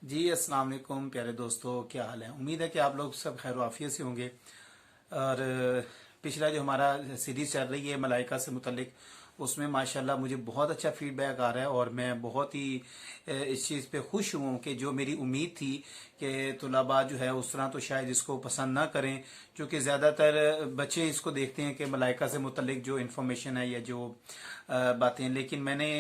जी अस्सलाम वालेकुम प्यारे दोस्तों, क्या हाल है। उम्मीद है कि आप लोग सब खैर वाफियत से होंगे। और पिछला जो हमारा सीरीज चल रही है मलाइका से मुतल्लिक, उसमें माशाल्लाह मुझे बहुत अच्छा फीडबैक आ रहा है और मैं बहुत ही इस चीज़ पे खुश हूँ कि जो मेरी उम्मीद थी कि तुलाबा जो है उस तरह तो शायद इसको पसंद ना करें, क्योंकि ज़्यादातर बच्चे इसको देखते हैं कि मलाइका से मुतल्लिक जो इन्फॉर्मेशन है या जो बातें, लेकिन मैंने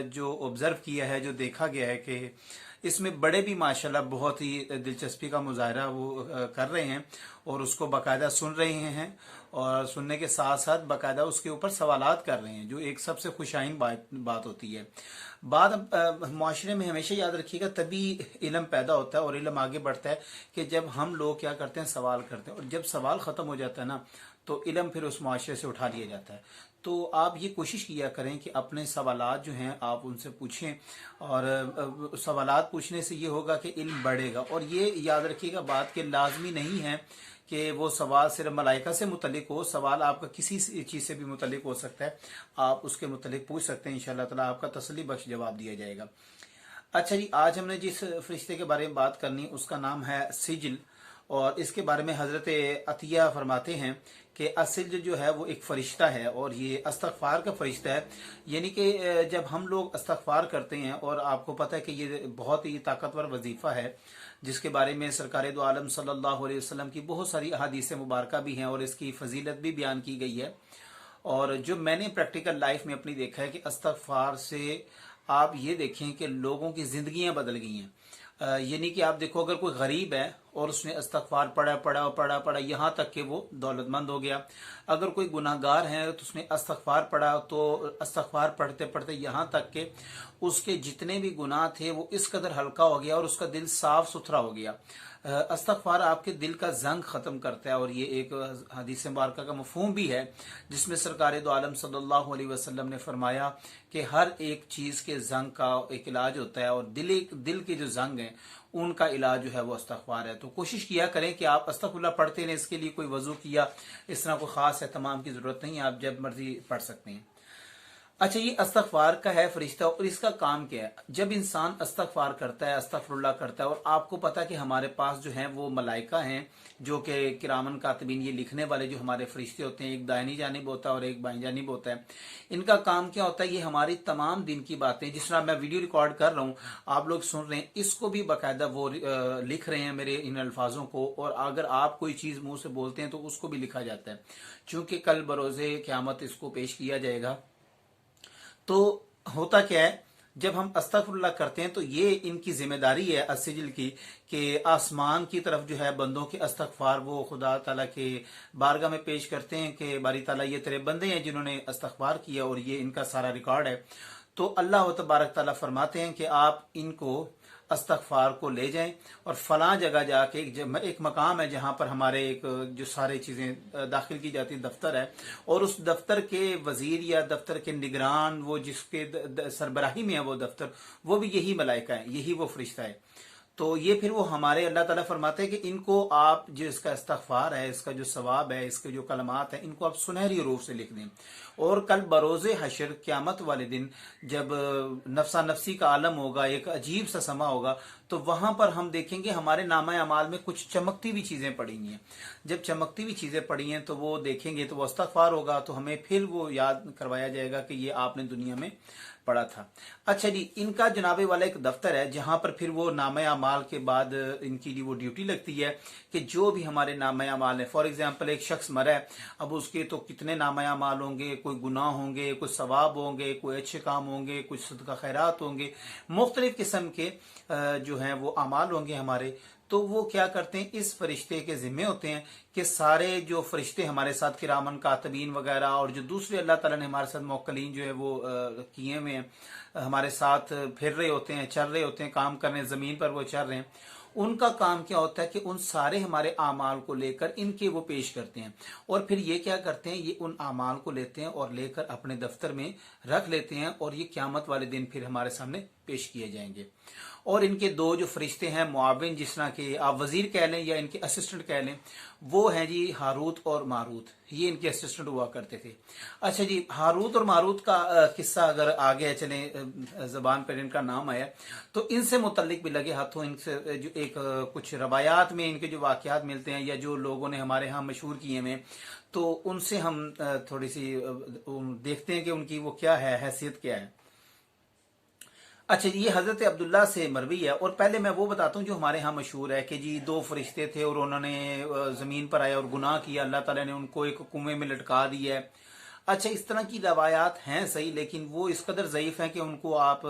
जो ऑब्ज़र्व किया है, जो देखा गया है कि इसमें बड़े भी माशाल्लाह बहुत ही दिलचस्पी का मुजाहरा वो कर रहे हैं और उसको बाकायदा सुन रहे हैं और सुनने के साथ साथ बाकायदा उसके ऊपर सवालात कर रहे हैं, जो एक सबसे खुशाइन बात होती है। बात माशरे में हमेशा याद रखिएगा, तभी इल्म पैदा होता है और इल्म आगे बढ़ता है कि जब हम लोग क्या करते हैं, सवाल करते हैं, और जब सवाल ख़त्म हो जाता है ना, तो इल्म फिर उस माशरे से उठा लिया जाता है। तो आप ये कोशिश किया करें कि अपने सवालात जो हैं आप उनसे पूछें, और सवालात पूछने से ये होगा कि इल्म बढ़ेगा। और ये याद रखिएगा बात के लाजमी नहीं है कि वो सवाल सिर्फ मलाइका से मुतलिक हो, सवाल आपका किसी चीज़ से भी मुतलिक हो सकता है। आप उसके मुतलिक पूछ सकते हैं, इंशाअल्लाह ताला आपका तसल्ली बख्श जवाब दिया जाएगा। अच्छा जी, आज हमने जिस फरिश्ते के बारे में बात करनी उसका नाम है सिजिल, और इसके बारे में हजरत अतिया फरमाते हैं कि असिल जो है वो एक फरिश्ता है और ये अस्तगफार का फरिश्ता है। यानी कि जब हम लोग अस्तगफार करते हैं, और आपको पता है कि ये बहुत ही ताकतवर वजीफ़ा है जिसके बारे में सरकार दो आलम सल्लल्लाहु अलैहि वसल्लम की बहुत सारी अहादीस मुबारक भी हैं और इसकी फजीलत भी बयान की गई है। और जो मैंने प्रैक्टिकल लाइफ में अपनी देखा है कि अस्तगफार से आप ये देखें कि लोगों की जिंदगियां बदल गई हैं। यानी कि आप देखो, अगर कोई गरीब है और उसने अस्तगफार पढ़ा पढ़ा पढ़ा पढ़ा यहाँ तक कि वो दौलतमंद हो गया। अगर कोई गुनाहगार है तो उसने अस्तगफार पढ़ा, तो अस्तगफार पढ़ते पढ़ते यहाँ तक कि उसके जितने भी गुनाह थे वो इस कदर हल्का हो गया और उसका दिल साफ सुथरा हो गया। अस्तगफार आपके दिल का जंग खत्म करता है, और ये एक हदीस मुबारक का मफहूम भी है जिसमें सरकार दो आलम सल्लल्लाहु अलैहि वसल्लम ने फरमाया कि हर एक चीज़ के जंग का एक इलाज होता है, और दिल के जो जंग हैं उनका इलाज जो है वो अस्तगफार है। तो कोशिश किया करें कि आप अस्तगफुल्लाह पढ़ते रहें। इसके लिए कोई वजू किया इस तरह कोई ख़ास एहतमाम की ज़रूरत नहीं है, आप जब मर्जी पढ़ सकते हैं। अच्छा, ये अस्तगफार का है फरिश्ता, और इसका काम क्या है। जब इंसान अस्तगफार करता है, अस्तगफुरुल्लाह करता है, और आपको पता है कि हमारे पास जो है वो मलाइका हैं जो कि किरामन कातिबीन, ये लिखने वाले जो हमारे फरिश्ते होते हैं, एक दाहिनी जानिब होता है और एक बाईं जानिब होता है। इनका काम क्या होता है, ये हमारी तमाम दिन की बातें, जिस तरह मैं वीडियो रिकॉर्ड कर रहा हूँ, आप लोग सुन रहे हैं, इसको भी बाकायदा वो लिख रहे हैं मेरे इन अल्फाजों को। और अगर आप कोई चीज़ मुंह से बोलते हैं तो उसको भी लिखा जाता है, चूंकि कल बरोज़े क़यामत इसको पेश किया जाएगा। तो होता क्या है, जब हम अस्तगफुरुल्लाह करते हैं तो ये इनकी जिम्मेदारी है अस्सिजिल की, कि आसमान की तरफ जो है बंदों के अस्तगफार वो खुदा ताला के बारगाह में पेश करते हैं कि बारी ताला ये तेरे बंदे हैं जिन्होंने अस्तगफार किया, और ये इनका सारा रिकॉर्ड है। तो अल्लाह तबारक ताला फरमाते हैं कि आप इनको अस्तगफार को ले जाएं और फलां जगह जाके एक मकाम है जहां पर हमारे एक जो सारे चीज़ें दाखिल की जाती है, दफ्तर है, और उस दफ्तर के वजीर या दफ्तर के निगरान, वो जिसके सरबराही में है वो दफ्तर, वो भी यही मलाइका है, यही वो फरिश्ता है। तो ये फिर वो हमारे अल्लाह ताला फरमाते हैं कि इनको आप जो इसका इस्तगफार है, इसका जो सवाब है, इसके जो कलमात है, इनको आप सुनहरी रूप से लिख दें। और कल बरोज़े हशर क़यामत वाले दिन जब नफसा नफसी का आलम होगा, एक अजीब सा समा होगा, तो वहां पर हम देखेंगे हमारे नामा अमाल में कुछ चमकती हुई चीजें पड़ी हैं। जब चमकती हुई चीजें पड़ी हैं तो वो देखेंगे तो वो इस्तगफार होगा, तो हमें फिर वो याद करवाया जाएगा कि ये आपने दुनिया में पढ़ा था। अच्छा जी, इनका जनाबे वाला एक दफ्तर है जहां पर फिर वो नामा अमाल के बाद इनकी वो ड्यूटी लगती है कि जो भी हमारे नामा अमाल है, फॉर एग्जाम्पल एक शख्स मरा है, अब उसके तो कितने नामा अमाल होंगे, कोई गुनाह होंगे, कुछ सवाब होंगे, कोई अच्छे काम होंगे, कुछ सदका खैरात होंगे, मुख्तलिफ किस्म के जो हैं वो अमाल होंगे हमारे। तो वो क्या करते हैं, इस फरिश्ते के जिम्मे होते हैं कि सारे जो फरिश्ते हमारे साथ किरामन कातबीन वगैरह और जो दूसरे अल्लाह ताला ने हमारे साथ मौक्कलीन जो है वो किए हुए हैं, हमारे साथ फिर रहे होते हैं, चल रहे होते हैं, काम करने ज़मीन पर वो चल रहे हैं, उनका काम क्या होता है कि उन सारे हमारे आमाल को लेकर इनके वो पेश करते हैं। और फिर ये क्या करते हैं, ये उन आमाल को लेते हैं और लेकर अपने दफ्तर में रख लेते हैं, और ये क़यामत वाले दिन फिर हमारे सामने पेश किए जाएंगे। और इनके दो जो फरिश्ते हैं मुआविन, जिस तरह के आप वजीर कह लें या इनके असिस्टेंट कह लें, वो हैं जी हारूत और मारूत। ये इनके असिस्टेंट हुआ करते थे। अच्छा जी, हारूत और मारूत का किस्सा अगर आगे चले, जबान पर इनका नाम आया, तो इनसे मुतल्लिक भी लगे हाथों इनसे जो एक कुछ रवायात में इनके जो वाकयात मिलते हैं या जो लोगों ने हमारे यहाँ मशहूर किए हैं, तो उनसे हम थोड़ी सी देखते हैं कि उनकी वो क्या है, हैसियत क्या है। अच्छा, ये हजरत अब्दुल्ला से मरवी है। और पहले मैं वो बताता हूँ जो हमारे यहाँ मशहूर है कि जी दो फरिश्ते थे और उन्होंने जमीन पर आया और गुनाह किया, अल्लाह ताला ने उनको एक कुएं में लटका दिया है। अच्छा, इस तरह की रवायात हैं सही, लेकिन वो इस कदर ज़ईफ है कि उनको आप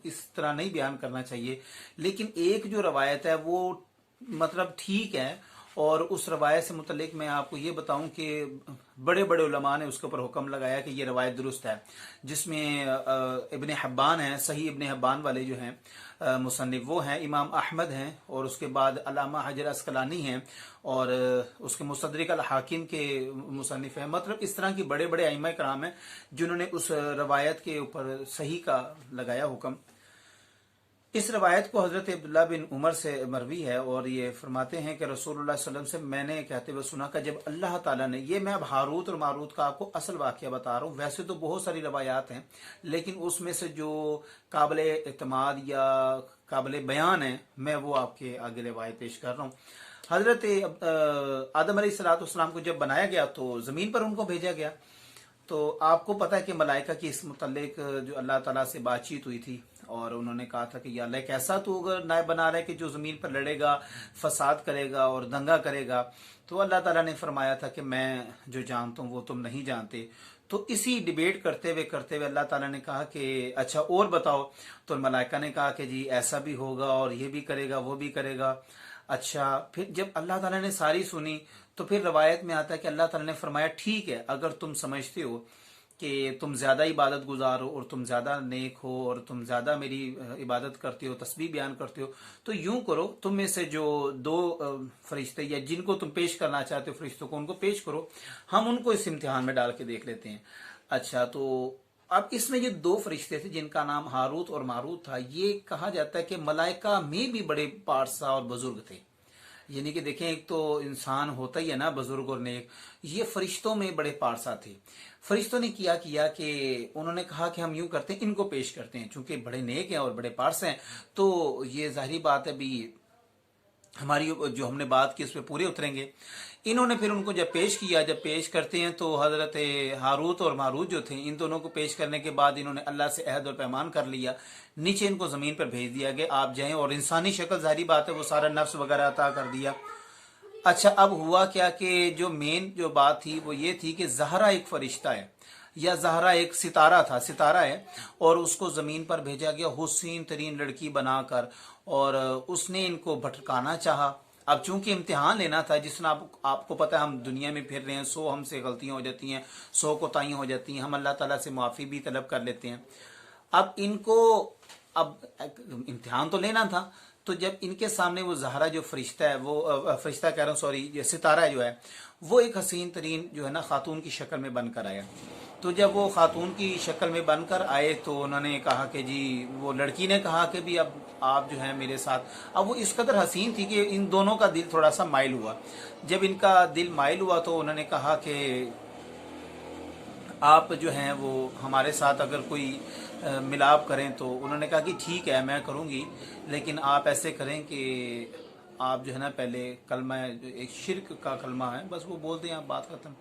इस तरह नहीं बयान करना चाहिए। लेकिन एक जो रवायत है वो मतलब ठीक है, और उस रवायत से मुतल्लिक मैं आपको ये बताऊं कि बड़े बड़े उलमा ने उसके ऊपर हुक्म लगाया कि ये रवायत दुरुस्त है, जिसमें इब्ने हब्बान है, सही इब्ने हब्बान वाले जो हैं मुसन्निफ वो हैं इमाम अहमद हैं, और उसके बाद अल्लामा हजर अस्कलानी हैं, और उसके मुस्तदरिक अल हाकिम के मुसन्निफ हैं। मतलब इस तरह की बड़े बड़े अइम्मा कराम हैं जिन्होंने उस रवायत के ऊपर सही का लगाया हुक्म। इस रवायत को हजरत अब्दुल्ला बिन उमर से मरवी है, और ये फरमाते हैं कि रसूलुल्लाह सल्लल्लाहु अलैहि वसल्लम से मैंने कहते हुए सुना कि जब अल्लाह ताला ने, ये मैं अब हारूत और मारूत का आपको असल वाक़या बता रहा हूँ, वैसे तो बहुत सारी रवायात हैं लेकिन उसमें से जो काबिल एतमाद या काबिल बयान है मैं वो आपके आगे रवायत पेश कर रहा हूँ। हजरत आदम अलैहिस्सलाम को जब बनाया गया तो ज़मीन पर उनको भेजा गया। तो आपको पता है कि मलाइका की इस मुतल्लिक जो अल्लाह ताला से बातचीत हुई थी, और उन्होंने कहा था कि या अल्लाह एक ऐसा तो अगर नायब बना रहा है कि जो ज़मीन पर लड़ेगा, फसाद करेगा और दंगा करेगा। तो अल्लाह ताला ने फरमाया था कि मैं जो जानता हूँ वो तुम नहीं जानते। तो इसी डिबेट करते हुए अल्लाह ताला ने कहा कि अच्छा और बताओ। तो मलाइका ने कहा कि जी ऐसा भी होगा और ये भी करेगा वो भी करेगा। अच्छा, फिर जब अल्लाह ताला ने सारी सुनी तो फिर रवायत में आता है कि अल्लाह ताला ने फरमाया ठीक है, अगर तुम समझते हो कि तुम ज्यादा इबादत गुजार हो और तुम ज्यादा नेक हो और तुम ज्यादा मेरी इबादत करते हो, तस्बीह बयान करते हो, तो यूं करो, तुम में से जो दो फरिश्ते या जिनको तुम पेश करना चाहते हो फरिश्तों को, उनको पेश करो, हम उनको इस इम्तिहान में डाल के देख लेते हैं। अच्छा, तो अब इसमें ये दो फरिश्ते थे जिनका नाम हारूत और मारूत था। ये कहा जाता है कि मलाइका में भी बड़े पारसा और बुजुर्ग थे। यानी कि देखें, एक तो इंसान होता ही है ना बुजुर्ग और नेक, ये फरिश्तों में बड़े पारसा थे। फरिश्तों ने किया किया कि उन्होंने कहा कि हम यूं करते हैं, इनको पेश करते हैं, चूंकि बड़े नेक हैं और बड़े पारस हैं तो ये जाहिर बात है भी हमारी जो हमने बात की उस पर पूरे उतरेंगे। इन्होंने फिर उनको जब पेश करते हैं तो हजरत हारूत और मारूत जो थे, इन दोनों को पेश करने के बाद इन्होंने अल्लाह से अहद और पैमान कर लिया, नीचे इनको जमीन पर भेज दिया गया आप जाएं, और इंसानी शक्ल जाहिर बात है वो सारा नफ्स वगैरह अता कर दिया। अच्छा, अब हुआ क्या कि जो मेन जो बात थी वो ये थी कि जहरा एक फरिश्ता है, या जहरा एक सितारा है, और उसको जमीन पर भेजा गया हुस्न तरीन लड़की बनाकर, और उसने इनको भटकाना चाहा। अब चूंकि इम्तिहान लेना था, जिसने आपको पता है हम दुनिया में फिर रहे हैं, 100 हमसे गलतियां हो जाती हैं, 100 कोताहियां हो जाती हैं, हम अल्लाह ताला से माफ़ी भी तलब कर लेते हैं। अब इनको अब इम्तिहान तो लेना था, तो जब इनके सामने वो जहरा जो फरिश्ता है, वो फरिश्ता कह रहा हूँ सॉरी, सितारा जो है वो एक हसीन तरीन जो है ना खातून की शक्ल में बनकर आया। तो जब वो खातून की शक्ल में बनकर आए तो उन्होंने कहा कि जी, वो लड़की ने कहा कि भी अब आप जो है मेरे साथ, अब वो इस कदर हसीन थी कि इन दोनों का दिल थोड़ा सा माइल हुआ। जब इनका दिल माइल हुआ तो उन्होंने कहा कि आप जो हैं वो हमारे साथ अगर कोई मिलाप करें, तो उन्होंने कहा कि ठीक है मैं करूँगी, लेकिन आप ऐसे करें कि आप जो है ना पहले कलमा, एक शिरक का कलमा है, बस वो बोल दें, आप बात खत्म।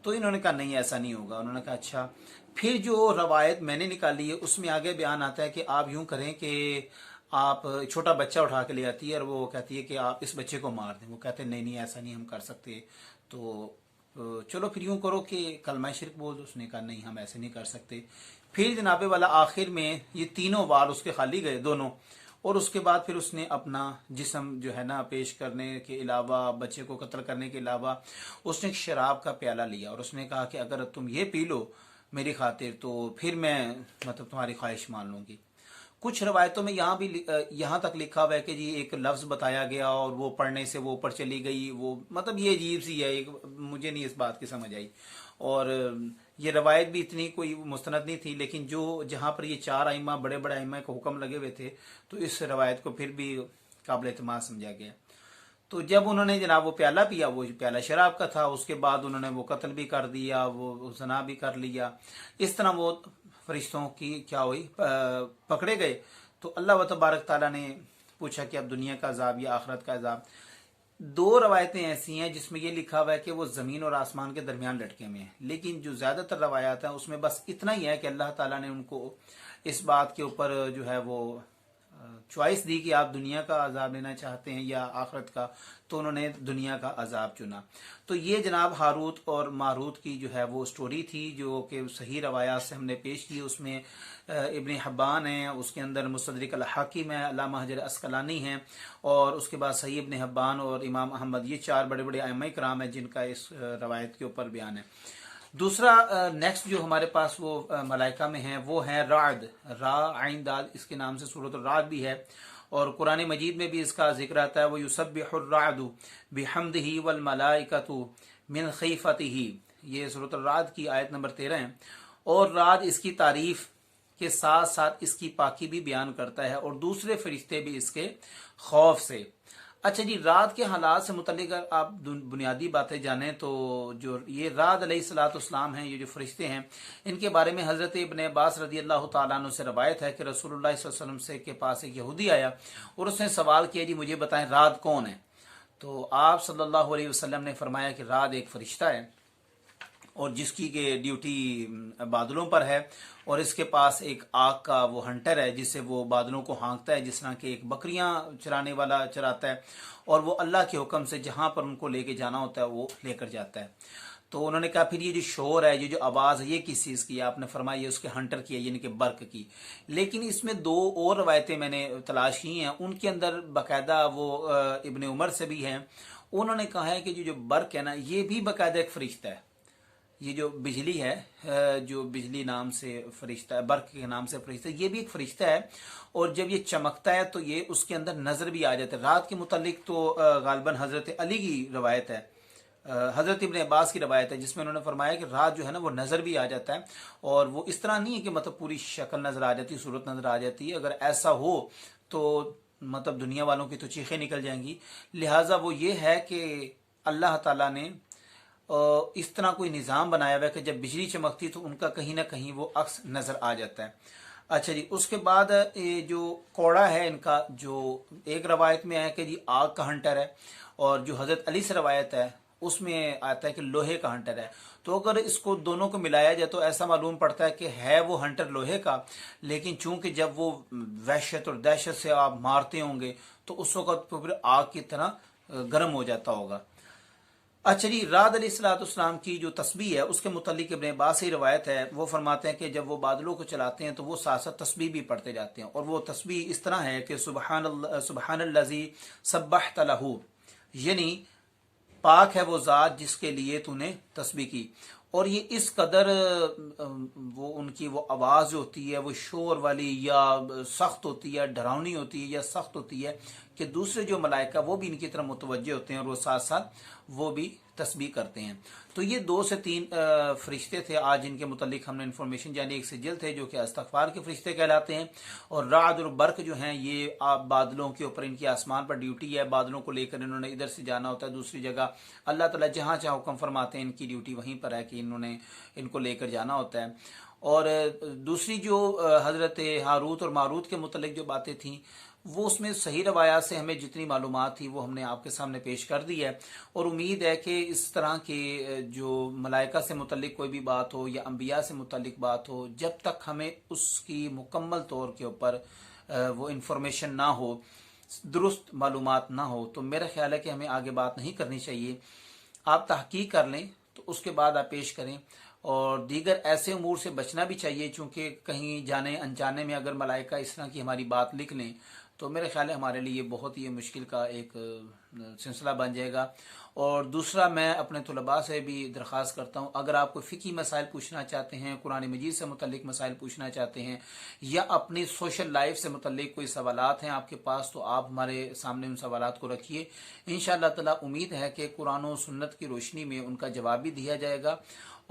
तो इन्होंने कहा नहीं ऐसा नहीं होगा। उन्होंने कहा अच्छा। फिर जो रवायत मैंने निकाली है उसमें आगे बयान आता है कि आप यूं करें कि आप छोटा बच्चा उठा के ले आती है और वो कहती है कि आप इस बच्चे को मार दें। वो कहते हैं नहीं नहीं ऐसा नहीं हम कर सकते, तो चलो फिर यूं करो कि कलमा शिरक बोल दो। उसने कहा नहीं हम ऐसे नहीं कर सकते। फिर जनाबे वाला आखिर में ये तीनों बार उसके खाली गए दोनों, और उसके बाद फिर उसने अपना जिस्म जो है ना पेश करने के अलावा, बच्चे को कत्ल करने के अलावा, उसने एक शराब का प्याला लिया और उसने कहा कि अगर तुम ये पी लो मेरी खातिर तो फिर मैं मतलब तुम्हारी ख्वाहिश मान लूंगी। कुछ रवायतों में यहाँ तक लिखा हुआ है कि जी एक लफ्ज़ बताया गया और वो पढ़ने से वो ऊपर चली गई, वो मतलब ये अजीब सी है, एक मुझे नहीं इस बात की समझ आई। और ये रवायत भी इतनी कोई मुस्तनद नहीं थी, लेकिन जो जहाँ पर ये चार आइमा बड़े बड़े आइमा को हुक्म लगे हुए थे, तो इस रवायत को फिर भी काबिल एतमाद समझा गया। तो जब उन्होंने जनाब वो प्याला पिया, वो प्याला शराब का था, उसके बाद उन्होंने वो कत्ल भी कर दिया, वो ज़ना भी कर लिया। इस तरह वो फरिश्तों की क्या हुई, पकड़े गए। तो अल्लाह व तबारक ताला ने पूछा कि अब दुनिया का अजाब या आखरत का अजाब। दो रवायतें ऐसी हैं जिसमें ये लिखा हुआ है कि वो ज़मीन और आसमान के दरमियान लटके हुए हैं, लेकिन जो ज़्यादातर रवायात हैं उसमें बस इतना ही है कि अल्लाह ताला ने उनको इस बात के ऊपर जो है वो चॉइस दी कि आप दुनिया का अजाब लेना चाहते हैं या आखरत का, तो उन्होंने दुनिया का अजाब चुना। तो ये जनाब हारूत और मारूत की जो है वो स्टोरी थी, जो कि सही रवायात से हमने पेश की। उसमें इब्न हब्बान है, उसके अंदर मुस्तदरिक अल हाकिम है, अल्लामा हजर अस्कलानी है, और उसके बाद सही इब्न हब्बान और इमाम अहमद, ये चार बड़े बड़े आइमा इकराम है जिनका इस रवायत के ऊपर बयान है। दूसरा नेक्स्ट जो हमारे पास वो मलाइका में है वो है राद, रा आइन दाल, इसके नाम से सूरत राद भी है, और कुरान मजीद में भी इसका जिक्र आता है। वो युसब्बिहुर रादु बिहम्दिही वल मलाइकतु मिन खीफतिही, ये सूरत राद की आयत नंबर 13 है। और राद इसकी तारीफ के साथ साथ इसकी पाकी भी बयान करता है, और दूसरे फरिश्ते भी इसके खौफ से। अच्छा जी, रात के हालात से मुतल्लिक आप बुनियादी बातें जानें तो जो ये रात अलैहिस्सलाम हैं, ये जो फरिश्ते हैं, इनके बारे में हज़रत इब्न अब्बास रदी अल्लाह तआला अन्हु से रवायत है कि रसूलुल्लाह सल्लल्लाहु अलैहि वसल्लम से के पास एक यहूदी आया और उसने सवाल किया, जी मुझे बताएं रात कौन है। तो आप सल्लल्लाहु अलैहि वसल्लम ने फरमाया कि रात एक फरिश्ता है, और जिसकी के ड्यूटी बादलों पर है, और इसके पास एक आग का वो हंटर है जिससे वो बादलों को हाँकता है, जिस तरह के एक बकरियां चराने वाला चराता है, और वो अल्लाह के हुक्म से जहां पर उनको लेके जाना होता है वो लेकर जाता है। तो उन्होंने कहा फिर ये जो शोर है, ये जो आवाज़ है, ये किस चीज़ की है? आपने फरमाया ये उसके हंटर की है, यानी कि बर्क की। लेकिन इसमें दो और रवायतें मैंने तलाश की हैं, उनके अंदर बाकायदा वो इब्ने उमर से भी हैं। उन्होंने कहा है कि जो बर्क है ना, ये भी बाकायदा एक फरिश्ता है। ये जो बिजली है, जो बिजली नाम से फरिश्ता है, बर्क के नाम से फरिश्ता है, ये भी एक फरिश्ता है, और जब ये चमकता है तो ये उसके अंदर नजर भी आ जाता है। रात के मुतालिक तो गालिबन हजरत अली की रवायत है, हजरत इब्न अब्बास की रवायत है, जिसमें उन्होंने फरमाया कि रात जो है ना वो नजर भी आ जाता है, और वो इस तरह नहीं है कि मतलब पूरी शक्ल नजर आ जाती है, सूरत नजर आ जाती है। अगर ऐसा हो तो मतलब दुनिया वालों की तो चीखें निकल जाएंगी। लिहाजा वो ये है कि अल्लाह ताला ने इस तरह कोई निज़ाम बनाया हुआ है कि जब बिजली चमकती तो उनका कहीं ना कहीं वो अक्स नज़र आ जाता है। अच्छा जी, उसके बाद ये जो कोड़ा है इनका, जो एक रवायत में है कि जी आग का हंटर है, और जो हज़रत अली से रवायत है उसमें आता है कि लोहे का हंटर है। तो अगर इसको दोनों को मिलाया जाए तो ऐसा मालूम पड़ता है कि है वो हंटर लोहे का, लेकिन चूंकि जब वो वहशत और दहशत से आप मारते होंगे तो उस वक्त फिर आग की तरह गर्म हो जाता होगा। अच्छा जी, राद अलैहिस्सलाम की जो तस्बीह है उसके मुतालिक इब्न अब्बास से रवायत है, वो फरमाते हैं कि जब वो बादलों को चलाते हैं तो वो साथ साथ तस्बीह भी पढ़ते जाते हैं, और वो तस्बीह इस तरह है कि सुबहानल्लज़ी सब्बहत लहू, यानी पाक है वो ज़ात जिसके लिए तूने तस्बीह की। और ये इस कदर वो उनकी वो आवाज़ होती है वो शोर वाली, या सख्त होती है, डरावनी होती है, या सख्त होती है कि दूसरे जो मलाइका वो भी इनकी तरफ मुतवज्जे होते हैं, और वो साथ साथ वो भी तस्बीह करते हैं। तो ये 2 से 3 फरिश्ते थे आज जिनके मुतालिक हमने इन्फॉर्मेशन जानी। एक सिजिल थे जो कि इस्तग़फ़ार के फरिश्ते कहलाते हैं, और राद और बर्क जो हैं ये आप बादलों के ऊपर, इनकी आसमान पर ड्यूटी है, बादलों को लेकर इन्होंने इधर से जाना होता है दूसरी जगह। अल्लाह ताला जहाँ जहाँ हुक्म फरमाते हैं इनकी ड्यूटी वहीं पर है कि इन्होंने इनको लेकर जाना होता है। और दूसरी जो हज़रत हारूत और मारूत के मुतालिक जो बातें थीं वो उसमें सही रवायात से हमें जितनी मालूमात थी वो हमने आपके सामने पेश कर दी है, और उम्मीद है कि इस तरह के जो मलाइका से मुतल्लिक कोई भी बात हो या अम्बिया से मुतल्लिक बात हो, जब तक हमें उसकी मुकम्मल तौर के ऊपर वो इन्फॉर्मेशन ना हो, दुरुस्त मालूमात ना हो, तो मेरा ख्याल है कि हमें आगे बात नहीं करनी चाहिए। आप तहकीक कर लें तो उसके बाद आप पेश करें, और दीगर ऐसे उमूर से बचना भी चाहिए, चूँकि कहीं जाने अनजाने में अगर मलाइका इस तरह की हमारी बात लिख लें तो मेरे ख्याल है हमारे लिए बहुत ही मुश्किल का एक सिलसिला बन जाएगा। और दूसरा, मैं अपने तलबा से भी दरख्वास्त करता हूँ, अगर आप कोई फ़िकी मसाइल पूछना चाहते हैं, कुरान मजीद से मुतल्लिक मसाइल पूछना चाहते हैं, या अपनी सोशल लाइफ से मुतल्लिक कोई सवालात हैं आपके पास, तो आप हमारे सामने उन सवालात को रखिए। इंशाअल्लाह ताला उम्मीद है कि कुरान और सुन्नत की रोशनी में उनका जवाब भी दिया जाएगा।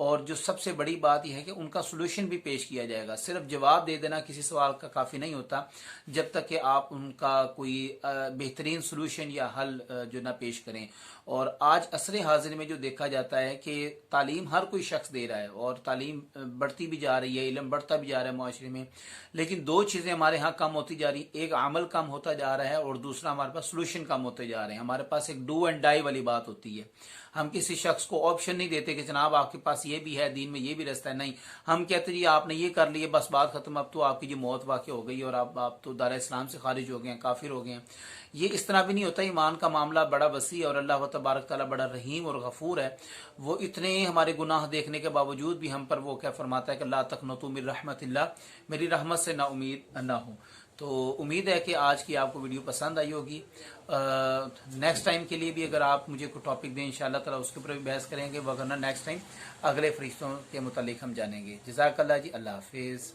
और जो सबसे बड़ी बात यह है कि उनका सोल्यूशन भी पेश किया जाएगा। सिर्फ जवाब दे देना किसी सवाल का काफ़ी नहीं होता, जब तक कि आप उनका कोई बेहतरीन सोल्यूशन या हल जो ना पेश करें। और आज असरे हाजिर में जो देखा जाता है कि तालीम हर कोई शख्स दे रहा है और तालीम बढ़ती भी जा रही है, इल्म बढ़ता भी जा रहा है माशरे में, लेकिन दो चीज़ें हमारे यहाँ कम होती जा रही, एक अमल कम होता जा रहा है और दूसरा हमारे पास सोल्यूशन कम होते जा रहे हैं। हमारे पास एक डू एंड डाई वाली बात होती है। हम किसी शख्स को ऑप्शन नहीं देते कि जनाब आपके पास ये भी है, दीन में ये भी रास्ता है, नहीं, हम कहते जी आपने ये कर लिए बस बात खत्म, अब तो आपकी जो मौत वाक़ हो गई और आप तो दार इस्लाम से खारिज हो गए हैं, काफिर हो गए हैं। ये इस तरह भी नहीं होता। ईमान का मामला बड़ा वसी और अल्लाह तबारक ताला बड़ा रहीम और गफूर है। वो इतने हमारे गुनाह देखने के बावजूद भी हम पर वो क्या फरमाता है कि ला तक़नतू मिन रहमतिल्लाह, मेरी रहमत से ना उम्मीद ना हो। तो उम्मीद है कि आज की आपको वीडियो पसंद आई होगी। नेक्स्ट टाइम के लिए भी अगर आप मुझे कोई टॉपिक दें इंशाअल्लाह ताला उसके ऊपर भी बहस करेंगे, वरना नेक्स्ट टाइम अगले फरिश्तों के मुतालिक हम जानेंगे। जज़ाकल्लाह जी, अल्लाह हाफिज़।